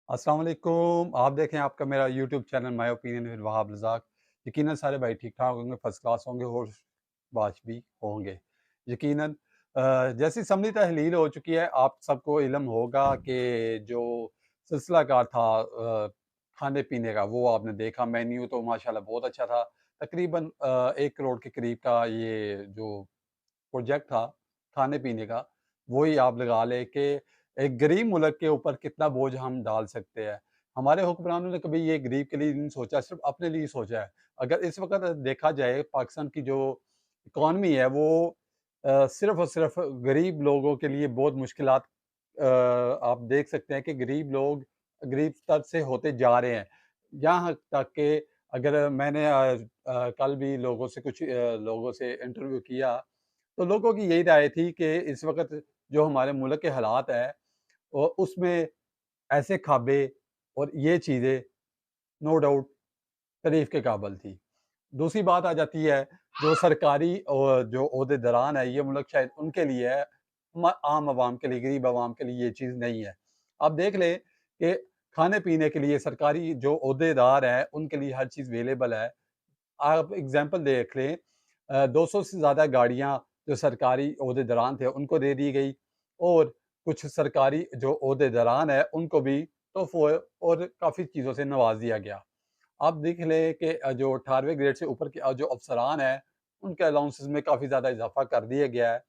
अस्सलाम वालेकुम। आप देखें आपका मेरा YouTube channel my opinion with Wahab Razzaq. यकीनन सारे भाई ठीक-ठाक होंगे, फ़र्स्ट क्लास होंगे और बाश भी होंगे। यकीनन जैसी समरी तहलील हो चुकी है, आप सबको इल्म होगा कि जो सिलसिला-कार था खाने-पीने का, वो आपने देखा। मेन्यू तो माशाल्लाह बहुत अच्छा था। तकरीबन 1 करोड़ के करीब का ये जो प्रोजेक्ट था खाने-पीने का, वही आप लगा लें कि एक गरीब मुल्क के ऊपर कितना बोझ हम डाल सकते हैं। हमारे हुक्मरानों ने कभी ये गरीब के लिए नहीं सोचा, सिर्फ़ अपने लिए सोचा है। अगर इस वक़्त देखा जाए पाकिस्तान की जो इकॉनमी है वो सिर्फ़ और सिर्फ़ गरीब लोगों के लिए बहुत मुश्किलात आप देख सकते हैं कि गरीब लोग गरीब स्तर से होते जा रहे हैं। यहाँ तक कि अगर मैंने कल भी लोगों से इंटरव्यू किया तो लोगों की यही राय थी कि इस वक़्त जो हमारे मुल्क के हालात हैं उसमें ऐसे ख़ाबे और ये चीज़ें नो डाउट तारीफ़ के काबिल थी। दूसरी बात आ जाती है जो सरकारी जो ओहदेदारान है ये मुल्क शायद उनके लिए है, आम आवाम के लिए, गरीब आवाम के लिए ये चीज़ नहीं है। आप देख लें कि खाने-पीने के लिए सरकारी जो ओहदेदार हैं उनके लिए हर चीज़ अवेलेबल है। आप एग्ज़ाम्पल देख लें 200 से ज़्यादा गाड़ियाँ जो सरकारी ओहदेदारान थे उनको दे दी गई और कुछ सरकारी जो ओहदेदारान हैं उनको भी तोहफ़ों और काफ़ी चीज़ों से नवाज़ दिया गया। आप देख लें कि जो 18वें ग्रेड से ऊपर के जो अफ़सरान हैं, उनके अलाउंसेस में काफ़ी ज़्यादा इज़ाफ़ा कर दिया गया है।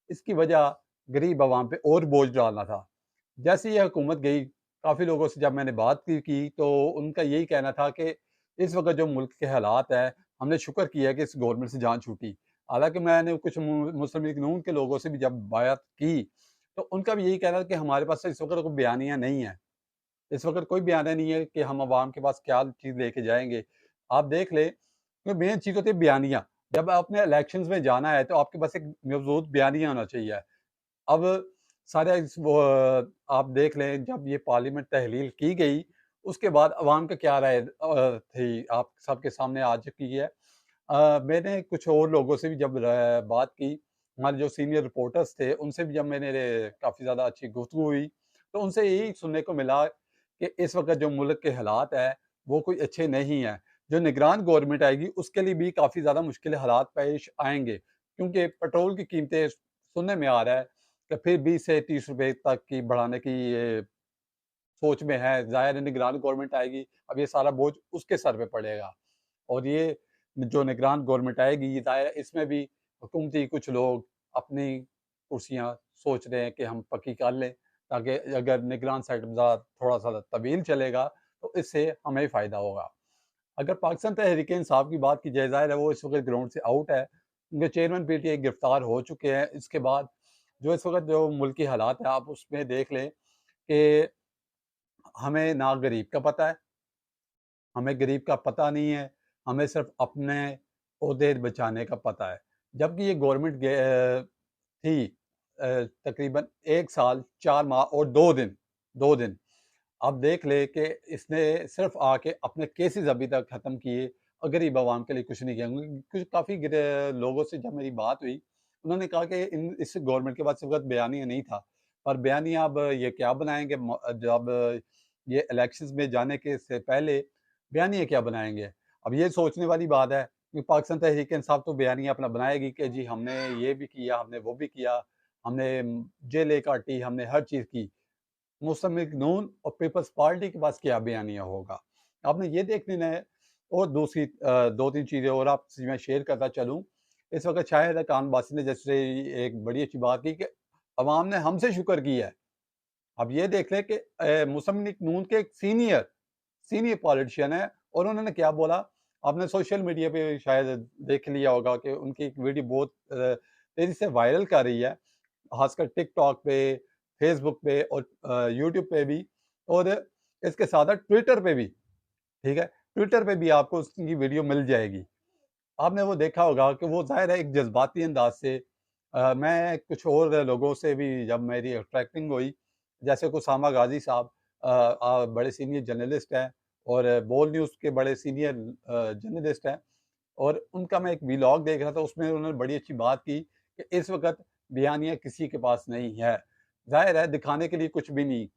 इसकी वजह गरीब आवाम पे और बोझ डालना था। जैसे ही ये हुकूमत गई, काफ़ी लोगों से जब मैंने बात की तो उनका यही कहना था कि इस वक़्त जो मुल्क के हालात हैं, हमने शुक्र किया है कि इस गवर्नमेंट से जान छूटी। हालाँकि मैंने कुछ मुस्लिम लीग नून के लोगों से भी जब बात की, तो उनका भी यही कहना था कि हमारे पास इस वक़्त कोई बयानिया नहीं है। इस वक़्त कोई बयाना नहीं है कि हम अवाम के पास क्या चीज़ लेके जाएँगे। आप देख लें, कि मेन चीज़ होती है बयानिया। जब आपने इलेक्शंस में जाना है, तो आपके पास एक मज़बूत बयानिया होना चाहिए। अब सारे आप देख लें जब ये पार्लियामेंट तहलील की गई, उसके बाद अवाम का क्या राय थी आप सबके सामने आ चुकी है। मैंने कुछ और लोगों से भी जब बात की, हमारे जो सीनियर रिपोर्टर्स थे, उनसे भी जब मैंने काफ़ी ज़्यादा अच्छी गुफ्तगू हुई, तो उनसे यही सुनने को मिला कि इस वक़्त जो मुल्क के हालात हैं, वो कोई अच्छे नहीं हैं। जो निगरान गवर्नमेंट आएगी, उसके लिए भी काफ़ी ज़्यादा मुश्किल हालात पेश आएँगे, क्योंकि पेट्रोल की कीमतें सुनने में आ रहा है कि फिर 20 से 30 रुपए तक की बढ़ाने की ये सोच में है। ज़ाहिर है निगरान गवर्नमेंट आएगी, अब ये सारा बोझ उसके सर पे पड़ेगा और ये जो निगरान गवर्नमेंट आएगी, ये ज़ाहिर है इसमें भी हुकूमती कुछ लोग अपनी कुर्सियाँ सोच रहे हैं कि हम पक्की कर लें, ताकि अगर निगरान साइड थोड़ा-सा तवील चलेगा, तो इससे हमें ही फ़ायदा होगा। अगर पाकिस्तान तहरीक-ए-इंसाफ की बात की जाए, ज़ाहिर है वो इस वक़्त ग्राउंड से आउट है। उनके चेयरमैन पीटीआई गिरफ्तार हो चुके हैं। इसके बाद जो इस वक़्त जो मुल्की हालात हैं, आप उसमें देख लें कि हमें ना गरीब का पता है, हमें गरीब का पता नहीं है, हमें सिर्फ़ अपने ओहदे बचाने का पता है। जबकि ये गवर्नमेंट थी तकरीबन 1 साल 4 माह और 2 दिन। आप देख लें कि इसने सिर्फ़ आके अपने केसेज़ अभी तक ख़त्म किए और गरीब आवाम के लिए कुछ नहीं किया। कुछ काफ़ी लोगों से जब मेरी बात हुई, उन्होंने कहा कि इन इस गवर्नमेंट के पास इस वक़्त बयानिया नहीं था। पर बयानिया अब ये क्या बनाएँगे जब ये इलेक्शंस में जाने के से पहले बयानिया क्या बनाएँगे? अब ये सोचने वाली बात है कि पाकिस्तान तहरीक-ए-इंसाफ तो बयानिया अपना बनाएगी कि जी हमने ये भी किया, हमने वो भी किया, हमने जेलें काटी, हमने हर चीज़ की। मुस्लिम लीग नून और पीपल्स पार्टी के पास क्या बयानिया होगा। आपने ये देख लेना है और दूसरी 2-3 चीज़ें और आपसे मैं शेयर करता चलूँ। इस वक़्त शाहिद खान बासी ने जैसे एक बड़ी अच्छी बात की कि अवाम ने हमसे शुक्र किया है। अब ये देख लें कि मुस्लिम लीग नून के एक सीनियर पॉलिटिशियन है और उन्होंने क्या बोला, आपने सोशल मीडिया पे शायद देख लिया होगा कि उनकी एक वीडियो बहुत तेज़ी से वायरल कर रही है। ख़ासकर टिकटॉक पे, फ़ेसबुक पे और यूट्यूब पे भी और इसके साथ-साथ ट्विटर पे भी, ठीक है? ट्विटर पे भी आपको उसकी वीडियो मिल जाएगी। आपने वो देखा होगा कि वो ज़ाहिर है एक जज़्बाती अंदाज़ से मैं कुछ और लोगों से भी जब मेरी इंटरैक्टिंग हुई, जैसे कि उसामा गाज़ी साहब बड़े सीनियर जर्नलिस्ट हैं और बोल न्यूज़ के बड़े सीनियर जर्नलिस्ट हैं और उनका मैं एक व्लॉग देख रहा था, उसमें उन्होंने बड़ी अच्छी बात की कि इस वक़्त बयानिया किसी के पास नहीं है। ज़ाहिर है दिखाने के लिए कुछ भी नहीं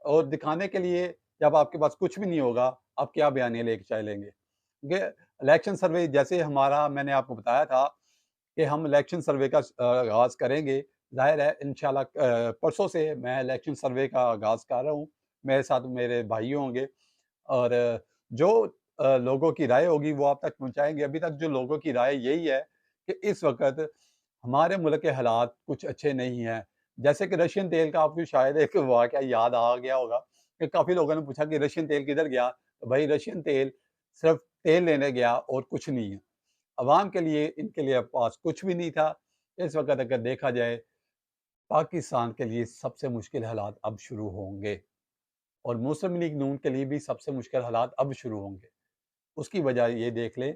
और दिखाने के लिए जब आपके पास कुछ भी नहीं होगा, आप क्या बयानिया लेके चलेंगे? क्योंकि इलेक्शन सर्वे जैसे हमारा मैंने आपको बताया था कि हम इलेक्शन सर्वे का आगाज़ करेंगे। ज़ाहिर है इंशाल्लाह परसों से मैं इलेक्शन सर्वे का आगाज़ कर रहा हूँ। मेरे साथ मेरे भाई होंगे और जो लोगों की राय होगी वो आप तक पहुँचाएँगे। अभी तक जो लोगों की राय यही है कि इस वक़्त हमारे मुल्क के हालात कुछ अच्छे नहीं हैं। जैसे कि रशियन तेल का आपको शायद एक वाक़या याद आ गया होगा कि काफ़ी लोगों ने पूछा कि रशियन तेल किधर गया? तो भाई रशियन तेल सिर्फ़ तेल लेने गया और कुछ नहीं है। अवाम के लिए इनके लिए पास कुछ भी नहीं था। इस वक़्त अगर देखा जाए पाकिस्तान के लिए सबसे मुश्किल हालात अब शुरू होंगे और मुस्लिम लीग नून के लिए भी सबसे मुश्किल हालात अब शुरू होंगे। उसकी वजह ये देख लें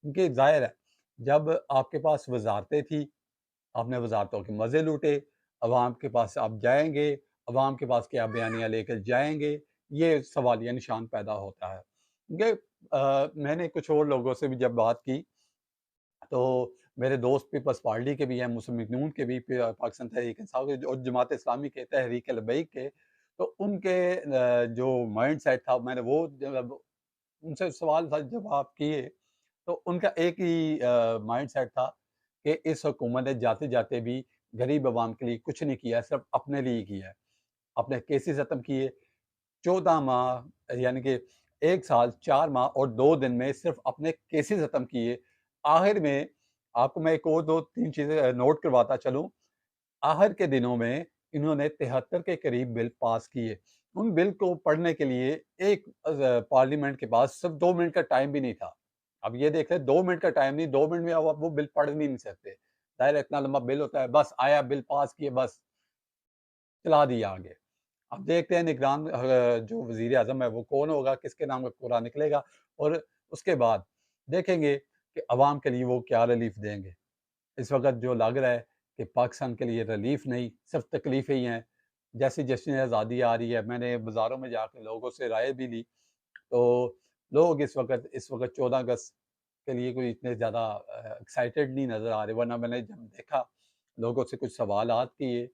कि ज़ाहिर है जब आपके पास वज़ारतें थी, आपने वज़ारतों के मज़े लूटे, अवाम के पास आप जाएँगे, अवाम के पास क्या बयानिया लेकर जाएँगे, ये सवालिया निशान पैदा होता है। क्योंकि मैंने कुछ और लोगों से भी जब बात की तो मेरे दोस्त पीपल्स पार्टी के भी हैं, मुस्लिम लीग नून के भी, पाकिस्तान तहरीक-ए-इंसाफ के और जमात इस्लामी के, तहरीक लब्बैक के, तो उनके जो माइंडसेट था मैंने वो जब उनसे सवाल था जवाब किए, तो उनका एक ही माइंडसेट था कि इस हुकूमत ने जाते-जाते भी गरीब अवाम के लिए कुछ नहीं किया है, सिर्फ़ अपने लिए किया है। अपने केसेज़ ख़त्म किए, 14 माह यानी कि 1 साल 4 माह और 2 दिन में सिर्फ़ अपने केसेज़ ख़त्म किए। आखिर में आपको मैं एक और 2-3 चीज़ें नोट करवाता चलूँ। आखिर के दिनों में इन्होंने 73 के करीब बिल पास किए। उन बिल को पढ़ने के लिए एक पार्लियामेंट के पास सिर्फ़ 2 मिनट का टाइम भी नहीं था। अब ये देख लें 2 मिनट का टाइम नहीं, 2 मिनट में अब आप वो बिल पढ़ भी नहीं सकते। ज़ाहिर है इतना लंबा बिल होता है, बस आया बिल पास किए बस चला दिया आगे। अब देखते हैं निगरान जो वज़ीर-ए-आज़म है वो कौन होगा, किसके नाम का कोरा निकलेगा और उसके बाद देखेंगे कि अवाम के लिए वो क्या रिलीफ़ देंगे। इस वक़्त जो लग रहा है कि पाकिस्तान के लिए रिलीफ़ नहीं, सिर्फ़ तकलीफ़ें ही हैं। जैसे जश्न आज़ादी आ रही है, मैंने बाज़ारों में जाके लोगों से राय भी ली, तो लोग इस वक़्त 14 अगस्त के लिए कोई इतने ज़्यादा एक्साइटेड नहीं नज़र आ रहे, वरना मैंने जब देखा, लोगों से कुछ सवालात किए,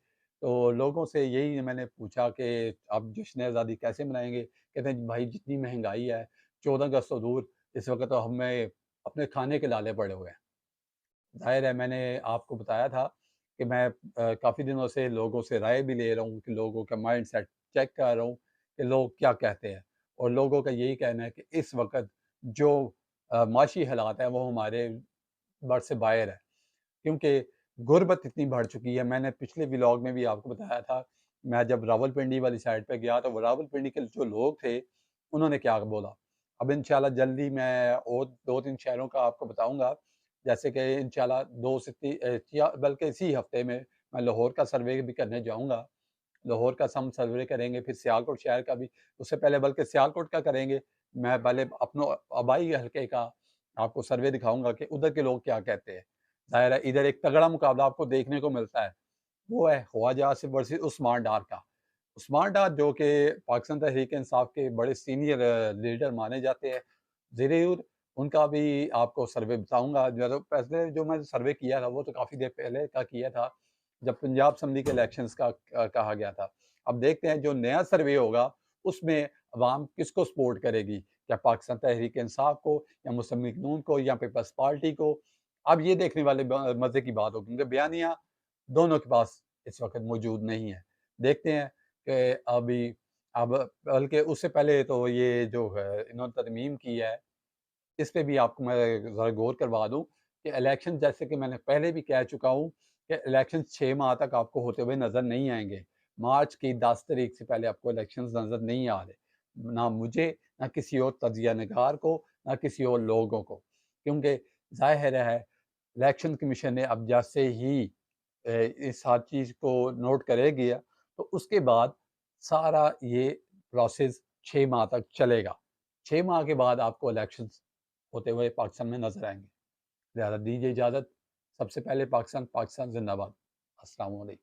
तो लोगों से यही मैंने पूछा कि आप जश्न आज़ादी कैसे मनाएँगे? कहते हैं भाई जितनी महँगाई है, 14 अगस्त तो दूर, इस वक़्त तो हमें अपने खाने के लाले पड़े हुए हैं। ज़ाहिर है मैंने आपको बताया था कि मैं काफ़ी दिनों से लोगों से राय भी ले रहा हूँ कि लोगों का माइंडसेट चेक कर रहा हूँ कि लोग क्या कहते हैं और लोगों का यही कहना है कि इस वक़्त जो माशी हालात हैं वो हमारे बस से बाहर है। क्योंकि गुर्बत इतनी बढ़ चुकी है, मैंने पिछले व्लॉग में भी आपको बताया था, मैं जब रावलपिंडी वाली साइड पे गया तो वो रावलपिंडी के जो लोग थे, उन्होंने क्या बोला। अब इंशाल्लाह जल्दी मैं और 2-3 शहरों का आपको बताऊँगा, जैसे कि इंशाल्लाह 2 से या बल्कि इसी हफ्ते में मैं लाहौर का सर्वे भी करने जाऊँगा। लाहौर का हम सर्वे करेंगे, फिर सियालकोट शहर का भी, उससे पहले बल्कि सियालकोट का करेंगे। मैं पहले अपनों आबाई हल्के का आपको सर्वे दिखाऊँगा कि उधर के लोग क्या कहते हैं। ज़ाहिर है इधर एक तगड़ा मुकाबला आपको देखने को मिलता है, वो है ख्वाजा आसिफ वर्सेस उस्मान डार का। उस्मान डार जो कि पाकिस्तान तहरीक-ए-इंसाफ के बड़े सीनियर लीडर माने जाते हैं, ज़रूर उनका भी आपको सर्वे बताऊँगा। जो पहले जो मैंने सर्वे किया था, वो तो काफ़ी देर पहले का किया था, जब पंजाब असेंबली के इलेक्शंस का कहा गया था। अब देखते हैं जो नया सर्वे होगा, उसमें अवाम किसको सपोर्ट करेगी? क्या पाकिस्तान तहरीक-ए-इंसाफ को या मुस्लिम लीग नून को या पीपल्स पार्टी को? अब ये देखने वाले मज़े की बात होगी क्योंकि बयानिया दोनों के पास इस वक़्त मौजूद नहीं है। देखते हैं कि अभी अब बल्कि उससे पहले तो ये जो है इन्होंने तरमीम की है, इस पे भी आपको मैं ज़रा गौर करवा दूँ कि इलेक्शन जैसे कि मैंने पहले भी कह चुका हूँ कि इलेक्शन 6 माह तक आपको होते हुए नज़र नहीं आएँगे। मार्च की 10 तारीख से पहले आपको इलेक्शंस नज़र नहीं आ रहे। ना मुझे, ना किसी और तजिया निगार को, ना किसी और लोगों को। क्योंकि ज़ाहिर है इलेक्शन कमीशन ने अब जैसे ही इस हर चीज़ को नोट करेगी तो उसके बाद सारा ये प्रोसेस 6 माह तक चलेगा। 6 माह के बाद आपको इलेक्शंस होते हुए पाकिस्तान में नज़र आएँगे। लिहाज़ा दीजिए इजाज़त। सबसे पहले पाकिस्तान, पाकिस्तान ज़िंदाबाद। अस्सलाम वालेकुम।